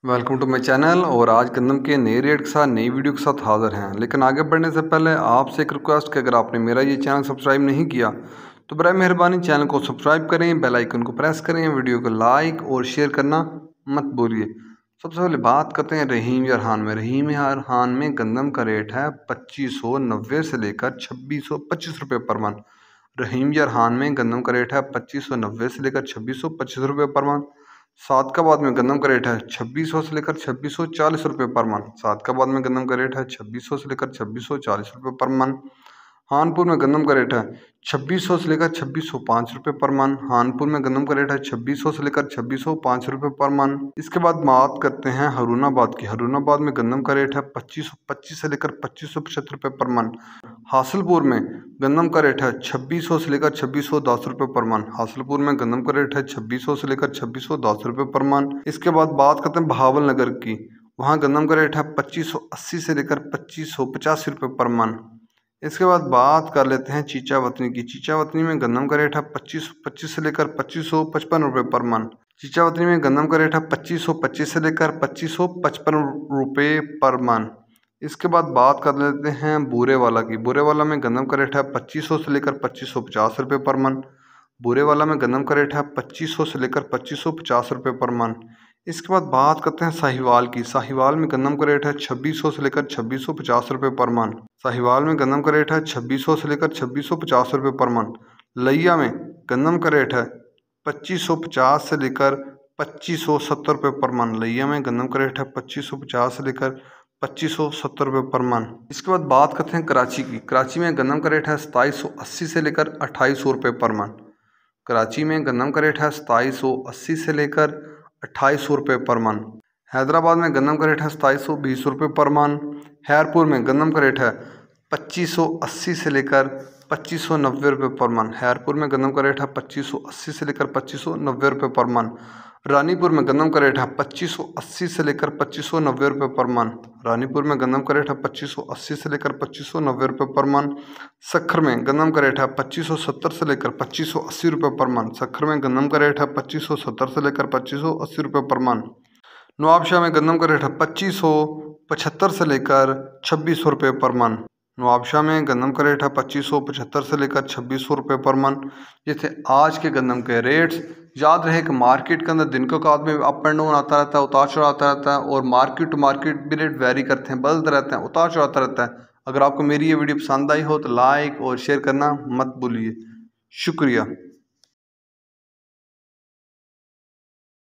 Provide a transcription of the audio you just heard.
Welcome to my channel. और आज गंदम के नए रेट के साथ नई वीडियो के साथ हाज़िर हैं। लेकिन आगे बढ़ने से पहले आपसे एक रिक्वेस्ट कि अगर आपने मेरा ये चैनल सब्सक्राइब नहीं किया तो बराए मेहरबानी चैनल को सब्सक्राइब करें, बेल आइकन को प्रेस करें, वीडियो को लाइक और शेयर करना मत भूलिए। सबसे पहले बात करते हैं रहीम यार में। रहीम यार में गंदम का रेट है 2590 से लेकर 2625 रुपये पर मन। रहीम यार में गंदम का रेट है 2590 से लेकर 2625 रुपये पर मन। सादकाबाद में गंदम का रेट है 2600 से लेकर 2640 रुपये पर मन। सादकाबाद में गंदम का रेट है 2600 से लेकर 2640 रुपये पर मन। हानपुर में गंदम का रेट है 2600 से लेकर 2605 रुपये पर मन। हानपुर में गंदम का रेट है 2600 से लेकर 2605 रुपये पर मन। इसके बाद बात करते हैं हरूनाबाद की। हरूनाबाद में गंदम का रेट है 2525 से लेकर 2575 रुपये पर मन। हासलपुर में गंदम का रेट है 2600 से लेकर 2610 रुपये पर मन। हासलपुर में गंदम का रेट है 2600 से लेकर 2610 रुपये पर मन। इसके बाद बात करते हैं बहावल नगर की। वहाँ गंदम का रेट है 2580 से लेकर 2585 रुपये पर मन। इसके बाद बात कर लेते हैं चीचावतनी की। चीचावतनी में गंदम का रेट है 2525 से लेकर 2555 रुपये पर मन। चीचावतनी में गंदम का रेट है 2525 से लेकर 2555 रुपये पर मन। इसके बाद बात कर लेते हैं बूरेवाला की। बूरेवाला में गंदम का रेट है 2500 से लेकर 2550 रुपये पर मन। बूरेवाला में गंदम का रेट है 2500 से लेकर 2550 रुपये पर मन। इसके बाद बात करते हैं साहिवाल की। साहिवाल में गंदम का रेट है 2600 से लेकर 2650 रुपये पर मन। साहिवाल में गंदम का रेट है 2600 से लेकर 2650 रुपये पर मन। लैया में गंदम का रेट है 2550 से लेकर 2570 रुपये पर मन। लैया में गंदम का रेट है 2550 से लेकर 2570 रुपये पर मन। इसके बाद बात करते हैं कराची की। कराची में गंदम का रेट है 2780 से लेकर 2800 रुपये पर मन। कराची में गंदम का रेट है 2780 से लेकर 2800 रुपये पर मन। हैदराबाद में गंदम का रेट है 2720 रुपये पर मन। हैरपुर में गंदम का रेट है 2580 से लेकर 2590 रुपये पर मन। हैरपुर में गंदम का रेट है 2580 से लेकर 2590 रुपये पर मन। रानीपुर में गंदम का रेट है 2580 से लेकर 2590 रुपये पर मन। रानीपुर में गंदम का रेट है 2580 से लेकर 2590 रुपये पर मन। सक्खर में गंदम का रेट है 2570 से लेकर 2580 रुपये पर मन। सक्खर में गंदम का रेट है 2570 से लेकर 2580 रुपये पर मन। नवाबशाह में गंदम का रेट है 2575 से लेकर 2600 रुपये पर मन। नवाबशाह में गंदम का रेट है 2575 से लेकर 2600 रुपये पर मन। ये थे आज के गंदम के रेट्स। याद रहे कि मार्केट के अंदर दिन के औकात में अप एंड डाउन आता रहता है, उतार चढ़ाव आता रहता है, और मार्केट टू मार्केट भी रेट वेरी करते हैं, बदलते रहते हैं, उतार चढ़ाव आता रहता है। अगर आपको मेरी ये वीडियो पसंद आई हो तो लाइक और शेयर करना मत भूलिए। शुक्रिया।